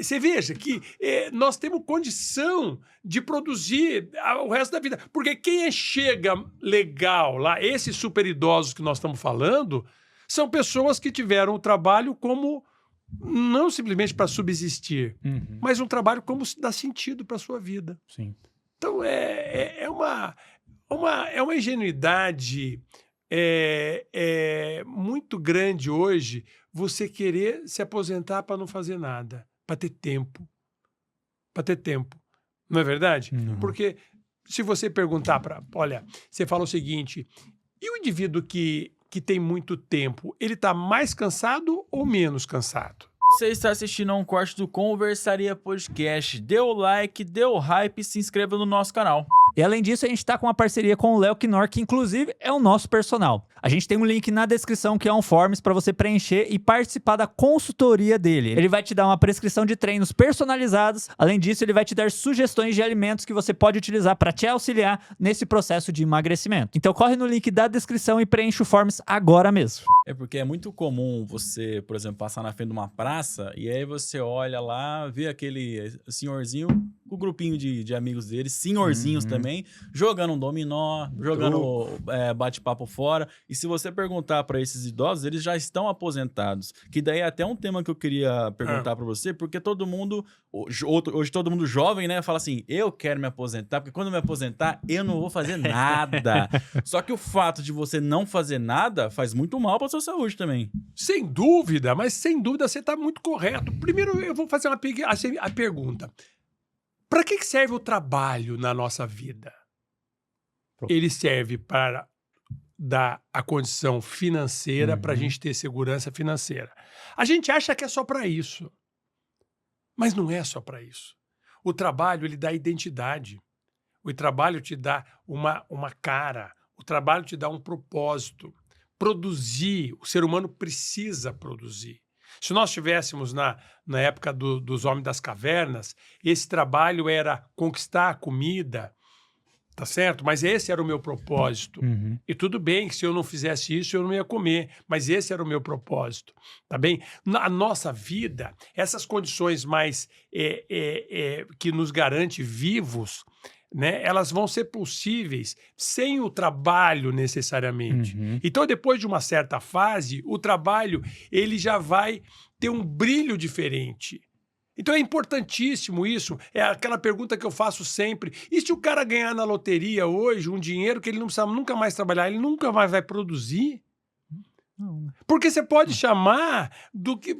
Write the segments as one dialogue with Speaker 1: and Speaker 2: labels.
Speaker 1: você veja que nós temos condição de produzir o resto da vida. Porque quem chega legal lá, esses super idosos que nós estamos falando, são pessoas que tiveram o trabalho como não simplesmente para subsistir, mas um trabalho como dar sentido para a sua vida.
Speaker 2: Sim.
Speaker 1: Então é uma ingenuidade muito grande hoje você querer se aposentar para não fazer nada, para ter tempo. Para ter tempo. Não é verdade? Porque se você perguntar olha, você fala o seguinte, e o indivíduo que tem muito tempo, ele está mais cansado ou menos cansado?
Speaker 3: Você está assistindo a um corte do Conversaria Podcast. Dê o like, dê o hype e se inscreva no nosso canal.
Speaker 2: E além disso, a gente tá com uma parceria com o Léo Knorr, que inclusive é o nosso personal. A gente tem um link na descrição que é um forms para você preencher e participar da consultoria dele. Ele vai te dar uma prescrição de treinos personalizados. Além disso, ele vai te dar sugestões de alimentos que você pode utilizar para te auxiliar nesse processo de emagrecimento. Então corre no link da descrição e preenche o forms agora mesmo.
Speaker 3: É porque é muito comum você, por exemplo, passar na frente de uma praça e aí você olha lá, vê aquele senhorzinho, o grupinho de amigos dele, senhorzinhos também, jogando um dominó, jogando bate-papo fora. E se você perguntar para esses idosos, eles já estão aposentados. Que daí é até um tema que eu queria perguntar para você, porque todo mundo, hoje todo mundo jovem, né, fala assim, eu quero me aposentar, porque quando eu me aposentar, eu não vou fazer nada. Só que o fato de você não fazer nada faz muito mal para sua saúde também.
Speaker 1: Sem dúvida, mas sem dúvida você está muito correto. Primeiro eu vou fazer a pergunta. Para que serve o trabalho na nossa vida? Ele serve para dar a condição financeira, para a gente ter segurança financeira. A gente acha que é só para isso, mas não é só para isso. O trabalho, ele dá identidade. O trabalho te dá uma cara. O trabalho te dá um propósito. Produzir, o ser humano precisa produzir. Se nós estivéssemos na época dos homens das cavernas, esse trabalho era conquistar a comida, tá certo? Mas esse era o meu propósito. E tudo bem que se eu não fizesse isso, eu não ia comer, mas esse era o meu propósito, tá bem? Na nossa vida, essas condições mais que nos garante vivos, né, elas vão ser possíveis sem o trabalho necessariamente. Então, depois de uma certa fase, o trabalho ele já vai ter um brilho diferente. Então é importantíssimo isso, é aquela pergunta que eu faço sempre, e se o cara ganhar na loteria hoje um dinheiro que ele não precisa nunca mais trabalhar, ele nunca mais vai produzir? Porque você pode chamar do que...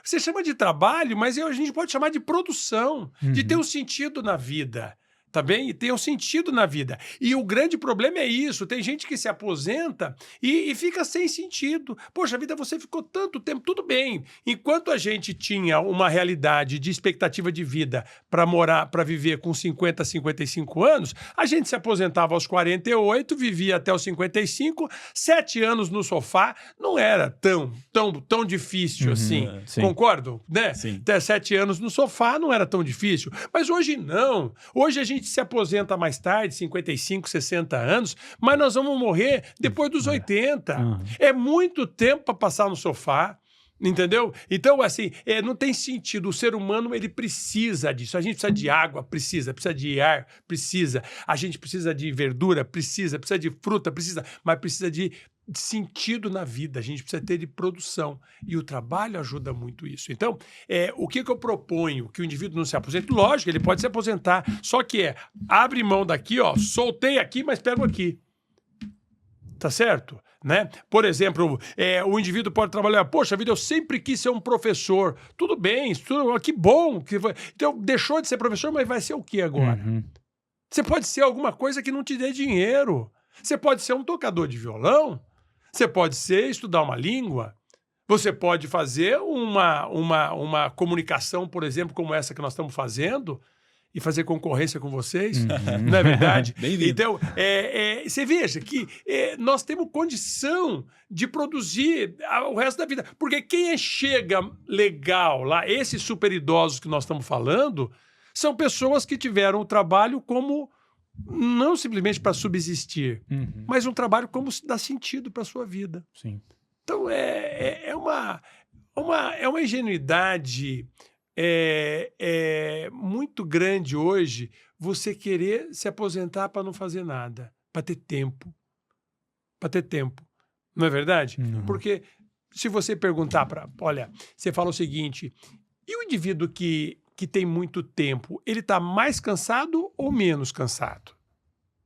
Speaker 1: Você chama de trabalho, mas a gente pode chamar de produção, de ter um sentido na vida. Tá bem? E tem um sentido na vida. E o grande problema é isso. Tem gente que se aposenta e fica sem sentido. Poxa, a vida você ficou tanto tempo, tudo bem. Enquanto a gente tinha uma realidade de expectativa de vida para viver com 50, 55 anos, a gente se aposentava aos 48, vivia até os 55, 7 anos no sofá, não era tão difícil assim.
Speaker 2: Sim.
Speaker 1: Concordo? Né?
Speaker 3: Sim.
Speaker 1: Até 7 anos no sofá não era tão difícil. Mas hoje não. Hoje a gente se aposenta mais tarde, 55, 60 anos, mas nós vamos morrer depois dos 80. É muito tempo para passar no sofá, entendeu? Então, assim, não tem sentido. O ser humano, ele precisa disso. A gente precisa de água, precisa de ar, precisa. A gente precisa de verdura, precisa de fruta, precisa, mas precisa de sentido na vida, a gente precisa ter de produção e o trabalho ajuda muito isso. Então, o que eu proponho? Que o indivíduo não se aposente? Lógico, ele pode se aposentar, só que abre mão daqui, ó, soltei aqui, mas pego aqui. Tá certo? Né? Por exemplo, o indivíduo pode trabalhar, poxa vida, eu sempre quis ser um professor. Tudo bem, que bom. Então, deixou de ser professor, mas vai ser o que agora? Você pode ser alguma coisa que não te dê dinheiro. Você pode ser um tocador de violão. Você pode estudar uma língua, você pode fazer uma comunicação, por exemplo, como essa que nós estamos fazendo, e fazer concorrência com vocês, não é verdade? Então, você veja que nós temos condição de produzir o resto da vida, porque quem chega legal lá, esses super idosos que nós estamos falando, são pessoas que tiveram o trabalho como... não simplesmente para subsistir, mas um trabalho como dar sentido para a sua vida.
Speaker 2: Sim.
Speaker 1: Então, é uma ingenuidade é muito grande hoje você querer se aposentar para não fazer nada, para ter tempo. Para ter tempo. Não é verdade?
Speaker 2: Não.
Speaker 1: Porque se você perguntar olha, você fala o seguinte, e o indivíduo que tem muito tempo, ele está mais cansado ou menos cansado?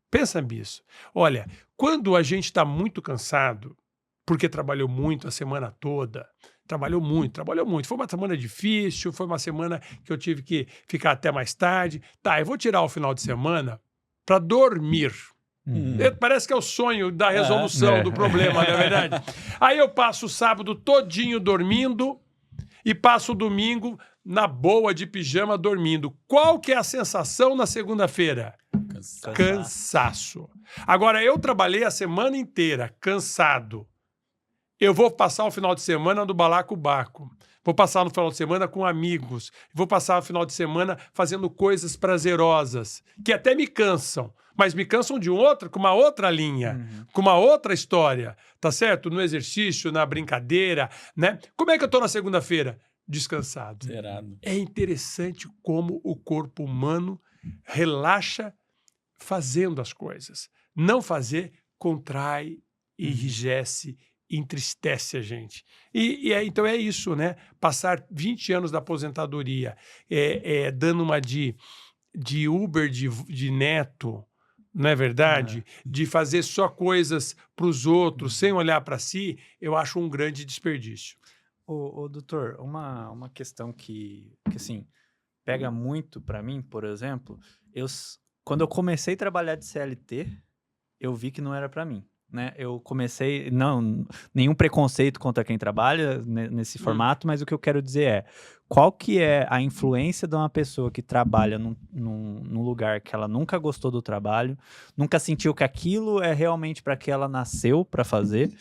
Speaker 1: Pensa nisso. Olha, quando a gente está muito cansado, porque trabalhou muito a semana toda, trabalhou muito. Foi uma semana difícil, foi uma semana que eu tive que ficar até mais tarde. Tá, eu vou tirar o final de semana para dormir. Parece que é o sonho da resolução do problema, não é verdade? Aí eu passo o sábado todinho dormindo e passo o domingo na boa de pijama dormindo. Qual que é a sensação na segunda-feira? Cansaço. Agora, eu trabalhei a semana inteira cansado. Eu vou passar o final de semana do balacobaco. Vou passar no final de semana com amigos. Vou passar o final de semana fazendo coisas prazerosas, que até me cansam, mas me cansam de outra, com uma outra linha, com uma outra história, tá certo? No exercício, na brincadeira, né? Como é que eu tô na segunda-feira? Descansado.
Speaker 3: Zerado.
Speaker 1: É interessante como o corpo humano relaxa fazendo as coisas. Não fazer contrai, enrijece, entristece a gente. Então é isso, né? Passar 20 anos da aposentadoria dando uma de Uber de neto, não é verdade? De fazer só coisas para os outros, sem olhar para si, eu acho um grande desperdício.
Speaker 4: Ô, doutor, uma questão que assim, pega muito para mim, por exemplo, quando eu comecei a trabalhar de CLT, eu vi que não era para mim. Né? Eu comecei, nenhum preconceito contra quem trabalha nesse formato, mas o que eu quero dizer é, qual que é a influência de uma pessoa que trabalha num lugar que ela nunca gostou do trabalho, nunca sentiu que aquilo é realmente para que ela nasceu para fazer,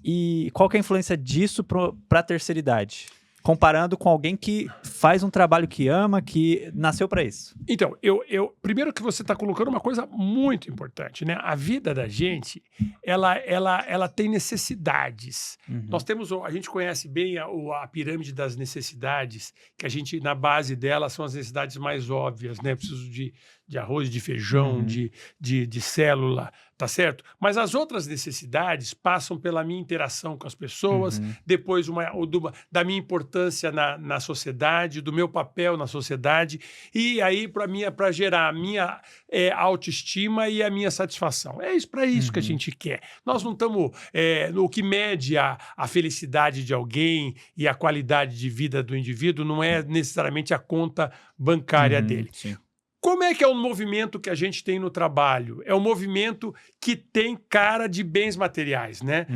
Speaker 4: e qual que é a influência disso para a terceira idade? Comparando com alguém que faz um trabalho que ama, que nasceu para isso.
Speaker 1: Então, primeiro que você está colocando uma coisa muito importante, né? A vida da gente, ela tem necessidades. A gente conhece bem a pirâmide das necessidades, que a gente, na base dela, são as necessidades mais óbvias, né? Preciso de arroz, de feijão, de célula, tá certo? Mas as outras necessidades passam pela minha interação com as pessoas, depois da minha importância na sociedade, do meu papel na sociedade, e aí para gerar a minha autoestima e a minha satisfação. É isso, para isso que a gente quer. Nós não estamos... o que mede a felicidade de alguém e a qualidade de vida do indivíduo não é necessariamente a conta bancária dele.
Speaker 2: Sim.
Speaker 1: Como é que é o movimento que a gente tem no trabalho? É um movimento que tem cara de bens materiais, né?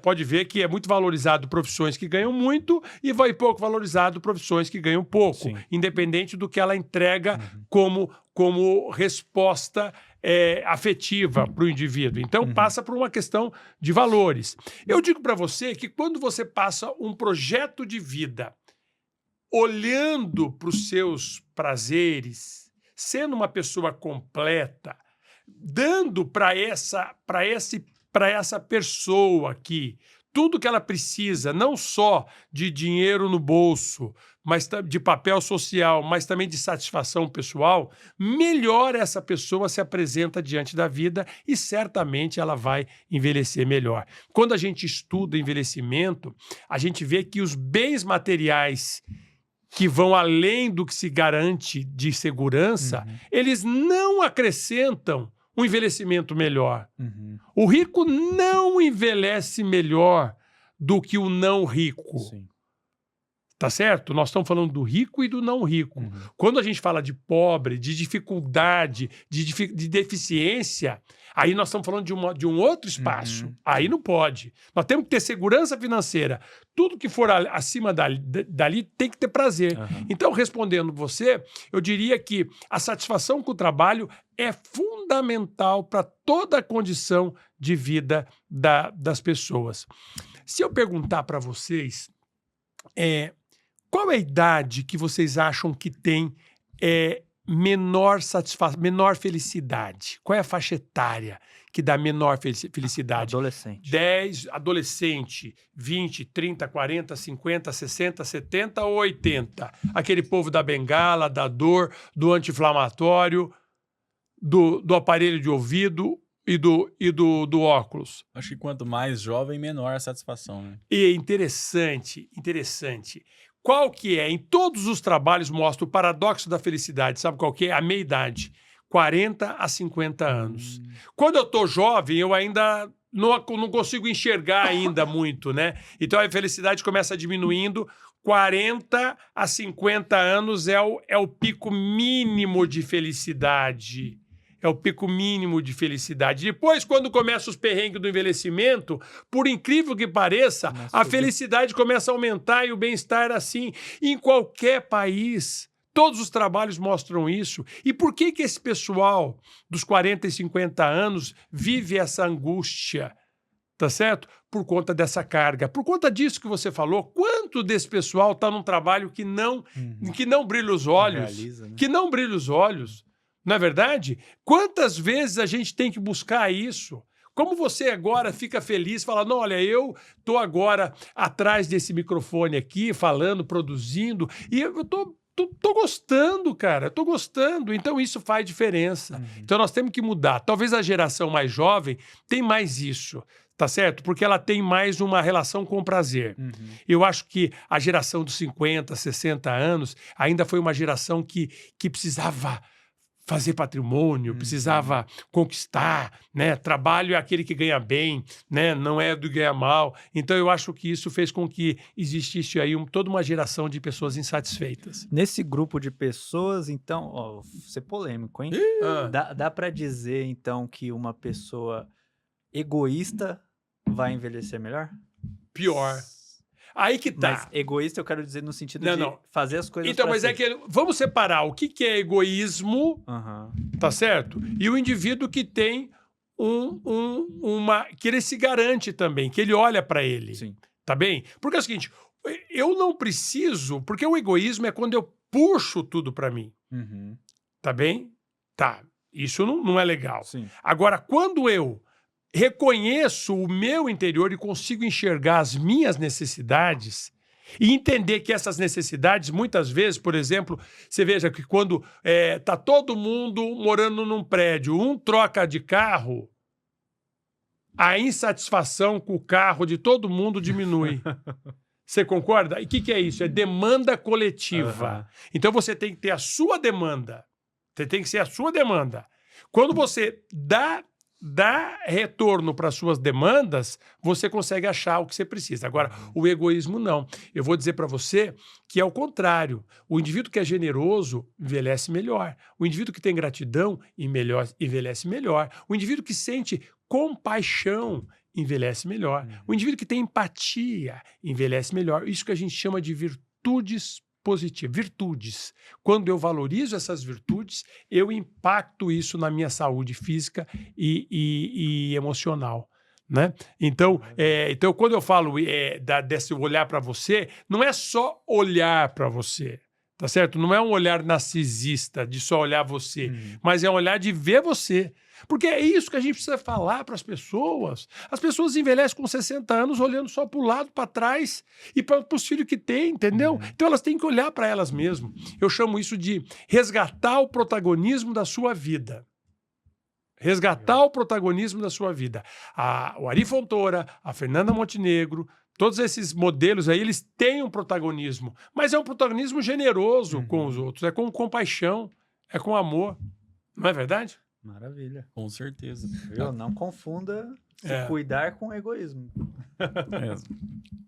Speaker 1: Pode ver que é muito valorizado profissões que ganham muito e vai pouco valorizado profissões que ganham pouco,
Speaker 2: Sim.
Speaker 1: independente do que ela entrega como resposta afetiva para o indivíduo. Então, passa por uma questão de valores. Eu digo para você que quando você passa um projeto de vida olhando para os seus prazeres, sendo uma pessoa completa, dando para essa pessoa aqui tudo que ela precisa, não só de dinheiro no bolso, mas de papel social, mas também de satisfação pessoal, melhor essa pessoa se apresenta diante da vida e certamente ela vai envelhecer melhor. Quando a gente estuda envelhecimento, a gente vê que os bens materiais que vão além do que se garante de segurança, eles não acrescentam um envelhecimento melhor. O rico não envelhece melhor do que o não rico.
Speaker 2: Sim.
Speaker 1: Tá certo? Nós estamos falando do rico e do não rico. Quando a gente fala de pobre, de dificuldade, de deficiência, aí nós estamos falando de um outro espaço. Aí não pode. Nós temos que ter segurança financeira. Tudo que for acima dali tem que ter prazer. Então, respondendo você, eu diria que a satisfação com o trabalho é fundamental para toda a condição de vida das pessoas. Se eu perguntar para vocês... qual é a idade que vocês acham que tem menor satisfação, menor felicidade? Qual é a faixa etária que dá menor felicidade?
Speaker 4: Adolescente.
Speaker 1: 10, adolescente, 20, 30, 40, 50, 60, 70 ou 80? Aquele povo da bengala, da dor, do anti-inflamatório, do aparelho de ouvido e do óculos.
Speaker 3: Acho que quanto mais jovem, menor a satisfação, né?
Speaker 1: E interessante. Qual que é? Em todos os trabalhos mostra o paradoxo da felicidade. Sabe qual que é? A meia-idade. 40 a 50 anos. Quando eu tô jovem, eu ainda não consigo enxergar ainda muito, né? Então a felicidade começa diminuindo. 40 a 50 anos é o pico mínimo de felicidade. É o pico mínimo de felicidade. Depois, quando começam os perrengues do envelhecimento, por incrível que pareça, a felicidade começa a aumentar e o bem-estar assim. Em qualquer país, todos os trabalhos mostram isso. E por que esse pessoal dos 40 e 50 anos vive essa angústia? Tá certo? Por conta dessa carga. Por conta disso que você falou, quanto desse pessoal está num trabalho que não brilha os olhos?
Speaker 4: Realiza, né?
Speaker 1: Que não brilha os olhos. Não é verdade? Quantas vezes a gente tem que buscar isso? Como você agora fica feliz, fala, não, olha, eu estou agora atrás desse microfone aqui, falando, produzindo, e eu tô gostando, cara, tô gostando. Então isso faz diferença. Então nós temos que mudar. Talvez a geração mais jovem tem mais isso, tá certo? Porque ela tem mais uma relação com o prazer. Eu acho que a geração dos 50, 60 anos ainda foi uma geração que precisava fazer patrimônio, precisava conquistar, né? Trabalho é aquele que ganha bem, né? Não é do ganhar mal. Então eu acho que isso fez com que existisse aí toda uma geração de pessoas insatisfeitas.
Speaker 4: Nesse grupo de pessoas, então, ó, vou ser polêmico, hein? Dá para dizer, então, que uma pessoa egoísta vai envelhecer melhor?
Speaker 1: Pior. Aí que tá.
Speaker 4: Mas egoísta eu quero dizer no sentido
Speaker 1: Não,
Speaker 4: de
Speaker 1: não.
Speaker 4: fazer as coisas
Speaker 1: Então,
Speaker 4: pra
Speaker 1: mas
Speaker 4: si.
Speaker 1: é que vamos separar o que é egoísmo,
Speaker 4: Aham.
Speaker 1: tá certo? E o indivíduo que tem que ele se garante também, que ele olha para ele.
Speaker 4: Sim.
Speaker 1: Tá bem? Porque é o seguinte, eu não preciso, porque o egoísmo é quando eu puxo tudo para mim.
Speaker 4: Uhum.
Speaker 1: Tá bem? Tá. Isso não é legal.
Speaker 4: Sim.
Speaker 1: Agora, quando eu reconheço o meu interior e consigo enxergar as minhas necessidades e entender que essas necessidades, muitas vezes, por exemplo, você veja que quando tá todo mundo morando num prédio, um troca de carro, a insatisfação com o carro de todo mundo diminui. Você concorda? E o que é isso? É demanda coletiva. Então você tem que ter a sua demanda. Você tem que ser a sua demanda. Quando você dá retorno para as suas demandas, você consegue achar o que você precisa. Agora, o egoísmo não. Eu vou dizer para você que é o contrário. O indivíduo que é generoso envelhece melhor. O indivíduo que tem gratidão envelhece melhor. O indivíduo que sente compaixão envelhece melhor. O indivíduo que tem empatia envelhece melhor. Isso que a gente chama de virtudes positivas. Virtudes. Quando eu valorizo essas virtudes, eu impacto isso na minha saúde física e emocional. Né? Então, quando eu falo desse olhar para você, não é só olhar para você, tá certo? Não é um olhar narcisista de só olhar você, mas é um olhar de ver você. Porque é isso que a gente precisa falar para as pessoas. As pessoas envelhecem com 60 anos olhando só para o lado, para trás e para os filhos que têm, entendeu? Então elas têm que olhar para elas mesmas. Eu chamo isso de resgatar o protagonismo da sua vida. Resgatar o protagonismo da sua vida. O Ari Fontoura, a Fernanda Montenegro, todos esses modelos aí, eles têm um protagonismo. Mas é um protagonismo generoso com os outros. É com compaixão, é com amor. Não é verdade?
Speaker 4: Maravilha.
Speaker 3: Com certeza.
Speaker 4: Viu? Não confunda se cuidar com egoísmo.